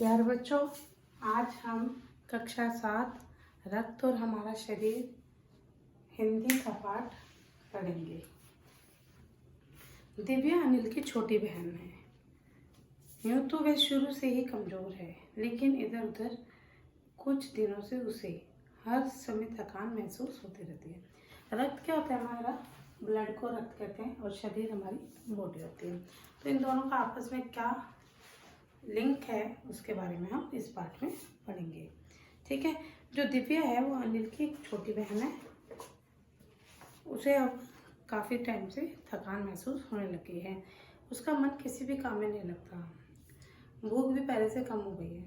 प्यारे बच्चों, आज हम कक्षा 7 रक्त और हमारा शरीर हिंदी का पाठ पढ़ेंगे। दिव्या अनिल की छोटी बहन है। यूँ तो वह शुरू से ही कमज़ोर है, लेकिन इधर उधर कुछ दिनों से उसे हर समय थकान महसूस होती रहती है। रक्त क्या होता है? हमारा ब्लड को रक्त कहते हैं और शरीर हमारी बॉडी होती है। तो इन दोनों का आपस में क्या लिंक है उसके बारे में हम इस पाठ में पढ़ेंगे। ठीक है। जो दिव्या है वो अनिल की एक छोटी बहन है। उसे अब काफ़ी टाइम से थकान महसूस होने लगी है। उसका मन किसी भी काम में नहीं लगता। भूख भी पहले से कम हो गई है।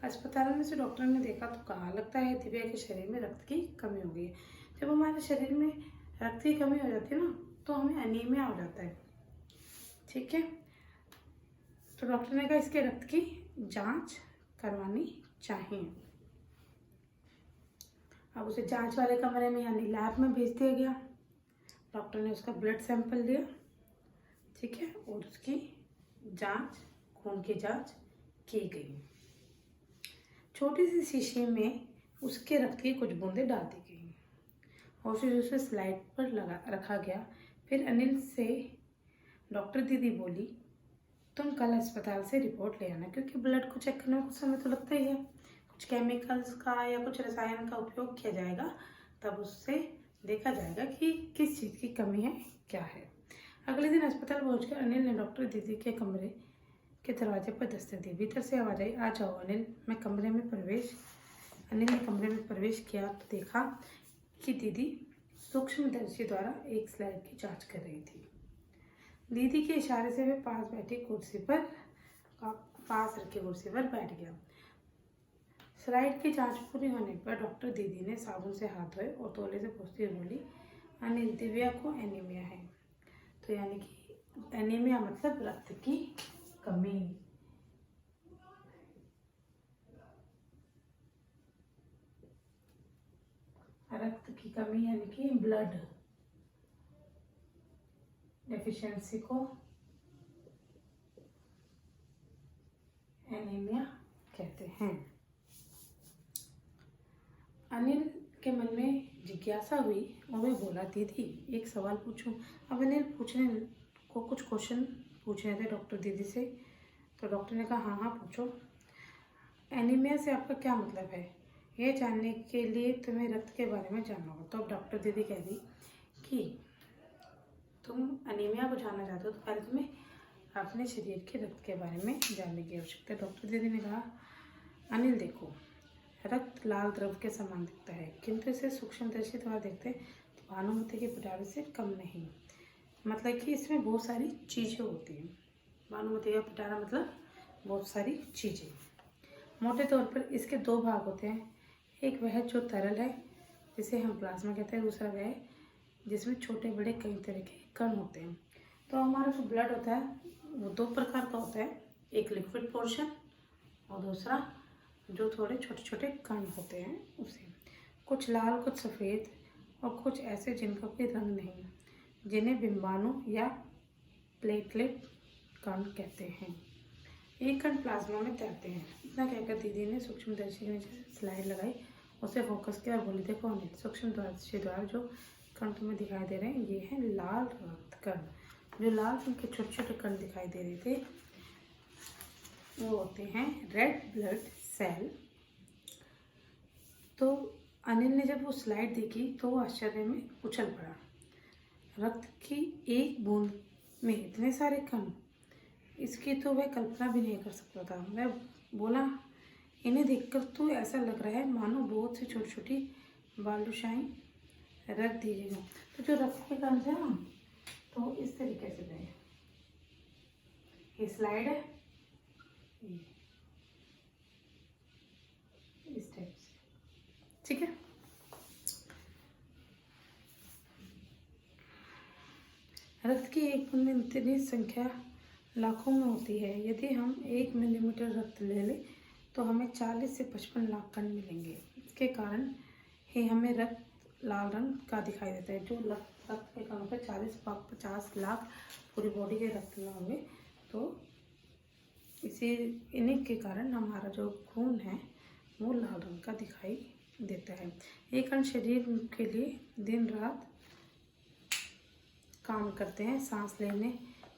अस्पताल में से डॉक्टर ने देखा तो कहा, लगता है दिव्या के शरीर में रक्त की कमी हो गई है। जब हमारे शरीर में रक्त की कमी हो जाती है ना, तो हमें अनीमिया हो जाता है। ठीक है। तो डॉक्टर ने कहा इसके रक्त की जांच करवानी चाहिए। अब उसे जांच वाले कमरे में यानी लैब में भेज दिया गया। डॉक्टर ने उसका ब्लड सैंपल लिया, ठीक है, और उसकी जांच, खून की जांच की गई। छोटी सी शीशी में उसके रक्त की कुछ बूंदें डाल दी गई और फिर उसे स्लाइड पर रखा गया। फिर अनिल से डॉक्टर दीदी बोली, तुम कल अस्पताल से रिपोर्ट ले आना, क्योंकि ब्लड को चेक करने में कुछ समय तो लगता ही है। कुछ केमिकल्स का या कुछ रसायन का उपयोग किया जाएगा, तब उससे देखा जाएगा कि किस चीज़ की कमी है, क्या है। अगले दिन अस्पताल पहुंचकर अनिल ने डॉक्टर दीदी के कमरे के दरवाजे पर दस्तक दी। भीतर से आवाज आई, आ जाओ अनिल। अनिल ने कमरे में प्रवेश किया तो देखा कि दीदी सूक्ष्मदर्शी द्वारा एक स्लाइड की जाँच कर रही थी। दीदी के इशारे से वह पास रखी कुर्सी पर बैठ गया। स्लाइड की जांच पूरी होने पर डॉक्टर दीदी ने साबुन से हाथ धोए और तौले से पूछती हुई बोली, अनिल, दिव्या को एनीमिया है। तो यानी कि एनीमिया मतलब रक्त की कमी। रक्त की कमी यानी कि ब्लड डेफिशिएंसी को एनीमिया कहते हैं। अनिल के मन में जिज्ञासा हुई और वह बोला, दीदी एक सवाल पूछूं। अब अनिल पूछने को कुछ क्वेश्चन पूछने थे डॉक्टर दीदी से। तो डॉक्टर ने कहा, हाँ हाँ पूछो। एनीमिया से आपका क्या मतलब है? यह जानने के लिए तुम्हें रक्त के बारे में जानना होगा। तो अब डॉक्टर दीदी कह दी कि तुम अनीमिया को जानना चाहते हो तो पहले तुम्हें अपने शरीर के रक्त के बारे में जानने की आवश्यकता है। डॉक्टर दीदी ने कहा, अनिल देखो, रक्त लाल द्रव के समान दिखता है, किंतु इसे सूक्ष्मदर्शी द्वारा देखते हैं तो भानुमति के पिटारे से कम नहीं। मतलब कि इसमें बहुत सारी चीज़ें होती हैं। भानुमति का पिटारा मतलब बहुत सारी चीज़ें। मोटे तौर पर इसके दो भाग होते हैं। एक वह जो तरल है, जिसे हम प्लाज्मा कहते हैं। दूसरा वह जिसमें छोटे बड़े कई तरह के कण होते हैं। तो हमारा जो ब्लड होता है वो दो प्रकार का होता है, एक लिक्विड पोर्शन और दूसरा जो थोड़े छोटे छोटे कण होते हैं उसे। कुछ लाल, कुछ सफ़ेद और कुछ ऐसे जिनका कोई रंग नहीं, जिन्हें बिंबाणु या प्लेटलेट कण कहते हैं। एक कण प्लाज्मा में तैरते हैं। इतना कहकर दीदी ने सूक्ष्मदर्शी के नीचे स्लाइड लगाई, उसे फोकस किया और बोली, देखो अनिल, सूक्ष्मदर्शी द्वारा जो कण तुम्हें दिखाई दे रहे हैं ये है लाल रक्त कण। जो लाल रंग के छोटे छोटे कण दिखाई दे रहे थे वो होते हैं रेड ब्लड सेल। तो अनिल ने जब वो स्लाइड देखी तो वो आश्चर्य में उछल पड़ा। रक्त की एक बूंद में इतने सारे कण, इसकी तो वह कल्पना भी नहीं कर सकता था। मैं बोला, इन्हें देखकर तो ऐसा लग रहा है मानो बहुत सी छोटी छोटी बालूशाही रख दी गई हो। तो जो रक्त के कण है ना, तो इस तरीके से गए। ये स्लाइड है, इस टाइप से, ठीक है। रक्त की एक बूंद में इतनी संख्या लाखों में होती है। यदि हम 1 मिलीमीटर रक्त ले लें तो हमें 40 से 55 लाख कण मिलेंगे। इसके कारण ही हमें रक्त लाल रंग का दिखाई देता है। जो रक्त के कणों पे 40-50 लाख पूरी बॉडी के रक्त में होंगे तो इसी इन्हीं के कारण हमारा जो खून है वो लाल रंग का दिखाई देता है। ये कण शरीर के लिए दिन रात काम करते हैं। सांस लेने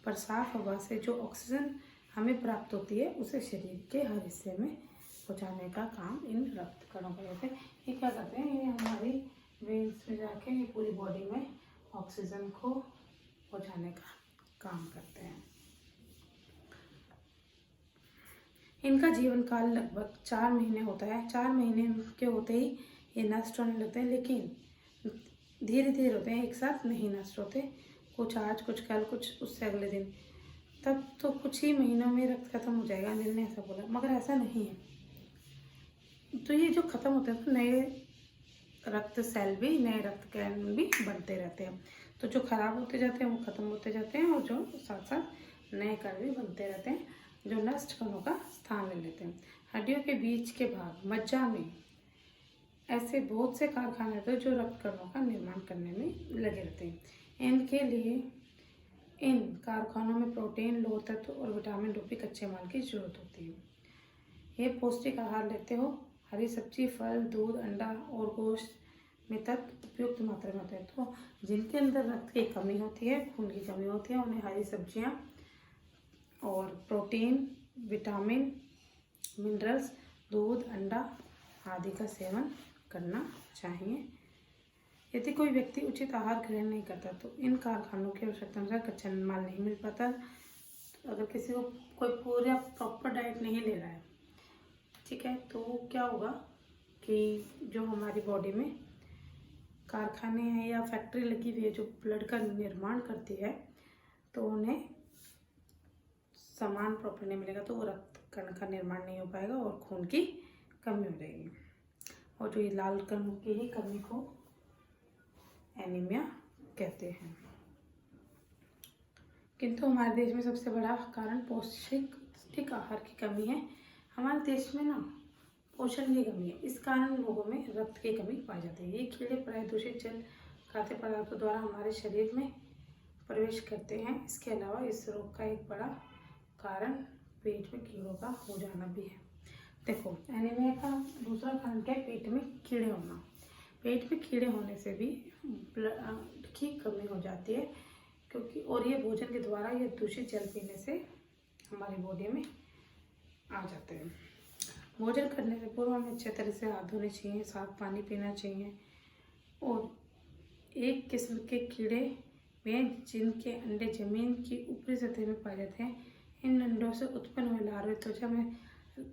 पर साफ हवा से जो ऑक्सीजन हमें प्राप्त होती है उसे शरीर के हर हिस्से में पहुंचाने का काम इन रक्त कणों का करते हैं। ये क्या करते हैं, ये हमारी वेन्स में जाके ये पूरी बॉडी में ऑक्सीजन को पहुंचाने का काम करते हैं। इनका जीवन काल लगभग 4 महीने होता है। 4 महीने के होते ही ये नष्ट होने लगते हैं, लेकिन धीरे धीरे होते हैं, एक साथ नहीं नष्ट होते। कुछ आज, कुछ कल, कुछ उससे अगले दिन। तब तो कुछ ही महीनों में रक्त खत्म हो जाएगा, अनिल ने ऐसा बोला, मगर ऐसा नहीं है। तो ये जो खत्म होते हैं तो नए रक्त सेल भी, नए रक्त कण भी बनते रहते हैं। तो जो खराब होते जाते हैं वो खत्म होते जाते हैं, और जो साथ साथ नए कण भी बनते रहते हैं जो नष्ट कणों का स्थान ले लेते हैं। हड्डियों के बीच के भाग मज्जा में ऐसे बहुत से कारखाने होते हैं जो रक्त कणों का निर्माण करने में लगे रहते हैं। इनके लिए इन कारखानों में प्रोटीन, लोह तत्व और विटामिन रूपी कच्चे माल की जरूरत होती है। ये पौष्टिक आहार लेते हो, हरी सब्जी, फल, दूध, अंडा और गोश्त में तत्व उपयुक्त मात्रा में होते हैं। तो जिनके अंदर रक्त की कमी होती है, खून की कमी होती है, उन्हें हरी सब्जियां और प्रोटीन, विटामिन, मिनरल्स, दूध, अंडा आदि का सेवन करना चाहिए। यदि कोई व्यक्ति उचित आहार ग्रहण नहीं करता तो इन कारखानों की आवश्यकता अनुसार कच्चा माल नहीं मिल पाता। तो अगर किसी को कोई पूरा प्रॉपर डाइट नहीं ले रहा है, ठीक है, तो क्या होगा कि जो हमारी बॉडी में कारखाने हैं या फैक्ट्री लगी हुई है जो ब्लड का निर्माण करती है, तो उन्हें सामान प्रॉपर नहीं मिलेगा, तो वो रक्त कण का निर्माण नहीं हो पाएगा और खून की कमी हो जाएगी। और जो ये लाल कणों की ही कमी को एनीमिया कहते हैं। किंतु हमारे देश में सबसे बड़ा कारण पौष्टिक आहार की कमी है। हमारे देश में ना पोषण की कमी है, इस कारण लोगों में रक्त की कमी पाई जाती है। ये कीड़े प्राय दूषित जल, खाद्य पदार्थों द्वारा हमारे शरीर में प्रवेश करते हैं। इसके अलावा इस रोग का एक बड़ा कारण पेट में कीड़ों का हो जाना भी है। देखो, एनीमिया का दूसरा कारण क्या है, पेट में कीड़े होना। पेट में कीड़े होने से भी ब्लड की कमी हो जाती है, क्योंकि और ये भोजन के द्वारा या दूषित जल पीने से हमारी बॉडी में आ जाते हैं। भोजन करने से पूर्व हमें अच्छे तरह से हाथ धोने चाहिए, साफ पानी पीना चाहिए। और एक किस्म के कीड़े में जिनके अंडे जमीन की ऊपरी सतह में पाए जाते हैं, इन अंडों से उत्पन्न हुए लार्वे त्वचा में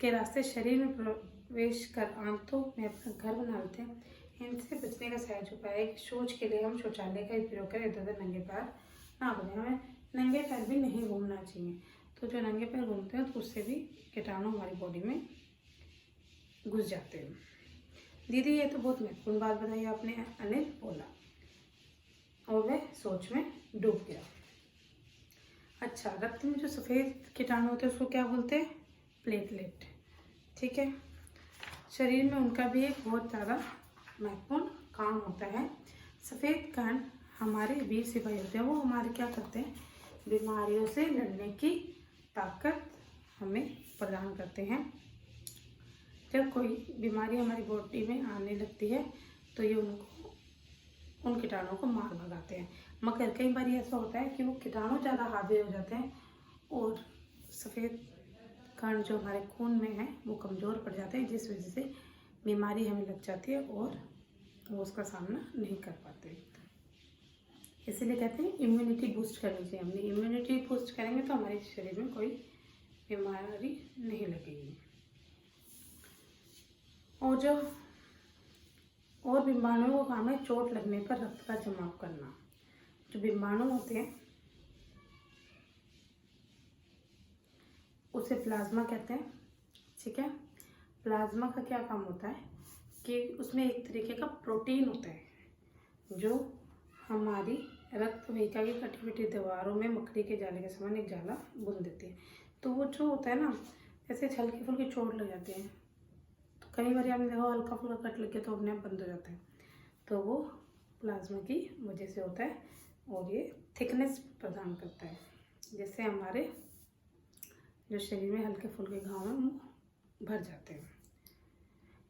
के रास्ते शरीर में प्रवेश कर आंतों में अपना घर बना लेते हैं। इनसे बचने का सहज उपाय है कि शौच के लिए हम शौचालय का प्रयोग करें, इधर नंगे पैर ना घूमें। हमें नंगे पैर भी नहीं घूमना चाहिए। तो जो नंगे पैर घूमते हैं तो उससे भी कीटाणु हमारी बॉडी में घुस जाते हैं। दीदी, ये तो बहुत महत्वपूर्ण बात बताई आपने, अनिल बोला, और वह सोच में डूब गया। अच्छा, रक्त में जो सफ़ेद कीटाणु होते हैं उसको क्या बोलते हैं, प्लेटलेट, ठीक है। शरीर में उनका भी एक बहुत ज़्यादा महत्वपूर्ण काम होता है। सफ़ेद कण हमारे वीर सिपाही होते हैं, वो हमारे क्या करते हैं, बीमारियों से लड़ने की ताकत हमें प्रदान करते हैं। जब कोई बीमारी हमारी बॉडी में आने लगती है तो ये उन कीटाणुओं को मार भगाते हैं। मगर कई बार ऐसा होता है कि वो कीटाणु ज़्यादा हावी हो जाते हैं और सफ़ेद कण जो हमारे खून में है वो कमज़ोर पड़ जाते हैं, जिस वजह से बीमारी हमें लग जाती है और वो उसका सामना नहीं कर पाते। इसीलिए कहते हैं इम्यूनिटी बूस्ट करनी चाहिए। हमने इम्यूनिटी बूस्ट करेंगे तो हमारे शरीर में कोई बीमारी नहीं लगेगी। और बीमाणुओं का काम है चोट लगने पर रक्त का जमाव करना। जो बीमाणु होते हैं उसे प्लाज्मा कहते हैं, ठीक है। प्लाज्मा का क्या काम होता है कि उसमें एक तरीके का प्रोटीन होता है जो हमारी रक्त वाहिका की कटी पिटी दीवारों में मकड़ी के जाले के समान एक जाला बुन देती है। तो वो जो होता है ना, ऐसे हल्की फुल्की चोट लग जाती है, तो कई बार आपने देखा हल्का फुल्का कट लग गया तो अपने आप बंद हो जाता है, तो वो प्लाज्मा की वजह से होता है। और ये थिकनेस प्रदान करता है, जिससे हमारे जो शरीर में हल्के फुल्के घाव में भर जाते हैं।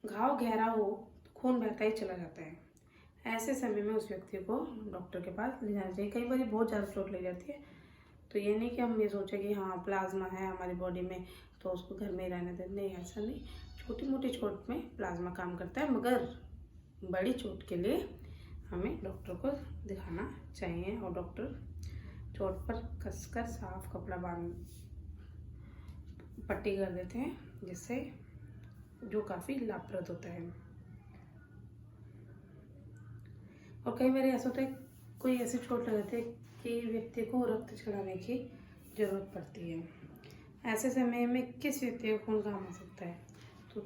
घाव गहरा हो तो खून बहता ही चला जाता है। ऐसे समय में उस व्यक्ति को डॉक्टर के पास ले जाना चाहिए। कई बार बहुत ज़्यादा चोट लग जाती है, तो ये नहीं कि हम ये सोचें कि हाँ प्लाज्मा है हमारी बॉडी में तो उसको घर में ही रहने दें। नहीं, ऐसा नहीं। छोटी मोटी चोट में प्लाज्मा काम करता है, मगर बड़ी चोट के लिए हमें डॉक्टर को दिखाना चाहिए। और डॉक्टर चोट पर कसकर साफ कपड़ा बांध पट्टी कर देते हैं, जिससे जो काफ़ी लाभप्रद होता है। और कई बार ऐसा होता है, कोई ऐसी चोट लग जाती है कि व्यक्ति को रक्त चढ़ाने की ज़रूरत पड़ती है। ऐसे समय में किस व्यक्ति को खून काम आ सकता है? तो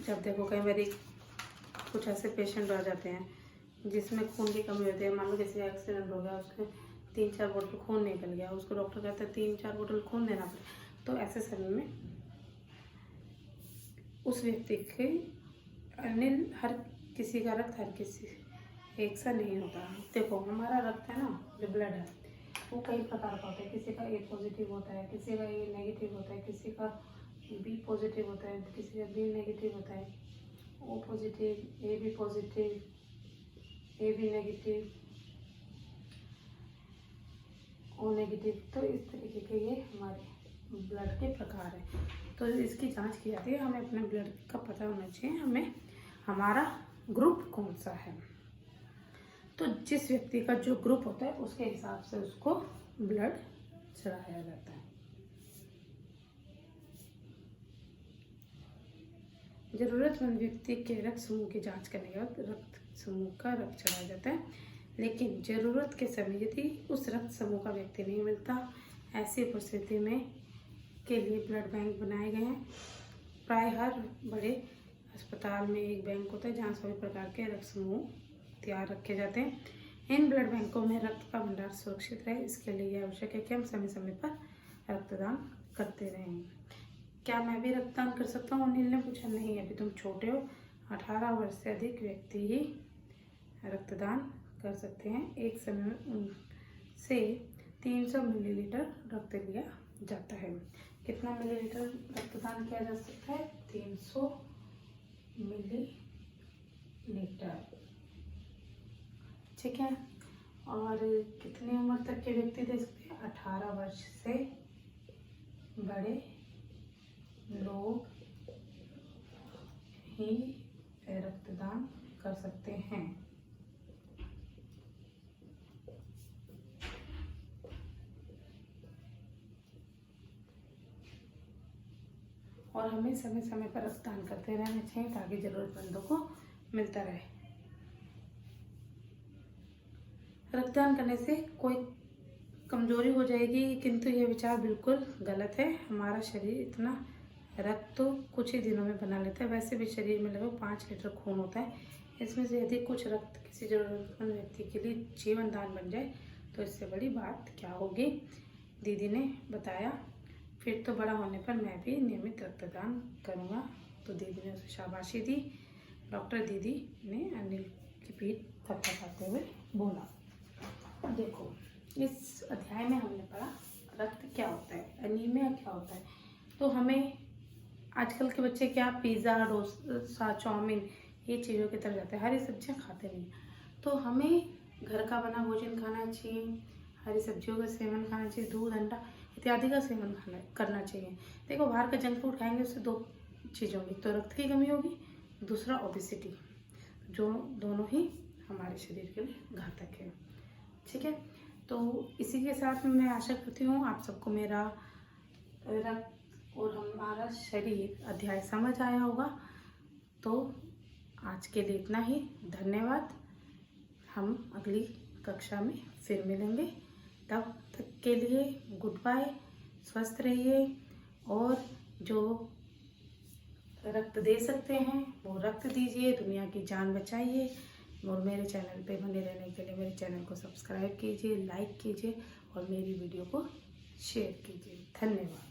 जब देखो कई बार कुछ ऐसे पेशेंट आ जाते हैं जिसमें खून की कमी होती है। मान लो किसी एक्सीडेंट हो गया, उसके 3-4 बोतल खून निकल गया, उसको डॉक्टर कहता है 3-4 बोतल खून देना पड़े। तो ऐसे समय में उस व्यक्ति के हर किसी का रक्त हर किसी एक सा नहीं होता। देखो हमारा रक्त है ना, जो ब्लड है वो कई प्रकार का होता है। किसी का A पॉजिटिव होता है, किसी का A नेगेटिव होता है, किसी का B पॉजिटिव होता है, किसी का B नेगेटिव होता है, O positive, AB positive, AB negative, O negative. तो इस तरीके के ये हमारे ब्लड के प्रकार हैं। तो इसकी जांच की जाती है। हमें अपने ब्लड का पता होना चाहिए, हमें हमारा ग्रुप कौन सा है। तो जिस व्यक्ति का जो ग्रुप होता है उसके हिसाब से उसको ब्लड चढ़ाया जाता है। जरूरतमंद व्यक्ति के रक्त समूह की जांच करने के बाद रक्त समूह का रक्त चढ़ाया जाता है। लेकिन जरूरत के समय यदि उस रक्त समूह का व्यक्ति नहीं मिलता, ऐसी परिस्थिति में के लिए ब्लड बैंक बनाए गए हैं। प्राय हर बड़े अस्पताल में एक बैंक होता है जहाँ सभी प्रकार के रक्त समूह तैयार रखे जाते हैं। इन ब्लड बैंकों में रक्त का भंडार सुरक्षित रहे, इसके लिए यह आवश्यक है कि हम समय समय पर रक्तदान करते रहें। क्या मैं भी रक्तदान कर सकता हूँ? अनिल ने पूछा। नहीं, अभी तुम छोटे हो। 18 वर्ष से अधिक व्यक्ति ही रक्तदान कर सकते हैं। एक समय में उनसे 300 मिलीलीटर रक्त लिया जाता है। कितना मिलीलीटर रक्तदान किया जा सकता है? 300 मिलीलीटर। ठीक है। और कितनी उम्र तक के व्यक्ति दे सकते हैं? 18 वर्ष से बड़े लोग ही रक्तदान कर सकते हैं। और हमें समय समय पर रक्तदान करते रहना चाहिए ताकि जरूरतमंदों को मिलता रहे। रक्तदान करने से कोई कमजोरी हो जाएगी, किंतु यह विचार बिल्कुल गलत है। हमारा शरीर इतना रक्त तो कुछ ही दिनों में बना लेता है। वैसे भी शरीर में लगभग 5 लीटर खून होता है। इसमें से यदि कुछ रक्त किसी जरूरतमंद व्यक्ति के लिए जीवन दान बन जाए तो इससे बड़ी बात क्या होगी। दीदी ने बताया। फिर तो बड़ा होने पर मैं भी नियमित रक्तदान करूँगा। तो दीदी ने उसे शाबाशी दी। डॉक्टर दीदी ने अनिल की पीठ थपथपाते हुए बोला। देखो, इस अध्याय में हमने पढ़ा रक्त क्या होता है, एनीमिया क्या होता है। तो हमें आजकल के बच्चे क्या पिज़्ज़ा, डोसा, चाउमीन ये चीज़ों की तरफ जाते हैं, हरी सब्जियां खाते नहीं। तो हमें घर का बना भोजन खाना चाहिए, हरी सब्जियों का सेवन खाना चाहिए, दूध, अंडा इत्यादि का सेवन करना चाहिए। देखो, बाहर का जंक फूड खाएंगे उससे 2 चीज़ होंगी, तो रक्त की कमी होगी, दूसरा ओबेसिटी, जो दोनों ही हमारे शरीर के लिए घातक है। ठीक है। तो इसी के साथ मैं आशा करती हूँ आप सबको मेरा रक्त और हमारा शरीर अध्याय समझ आया होगा। तो आज के लिए इतना ही। धन्यवाद। हम अगली कक्षा में फिर मिलेंगे। तब तक के लिए गुड बाय। स्वस्थ रहिए और जो रक्त दे सकते हैं वो रक्त दीजिए, दुनिया की जान बचाइए। और मेरे चैनल पे बने रहने के लिए मेरे चैनल को सब्सक्राइब कीजिए, लाइक कीजिए और मेरी वीडियो को शेयर कीजिए। धन्यवाद।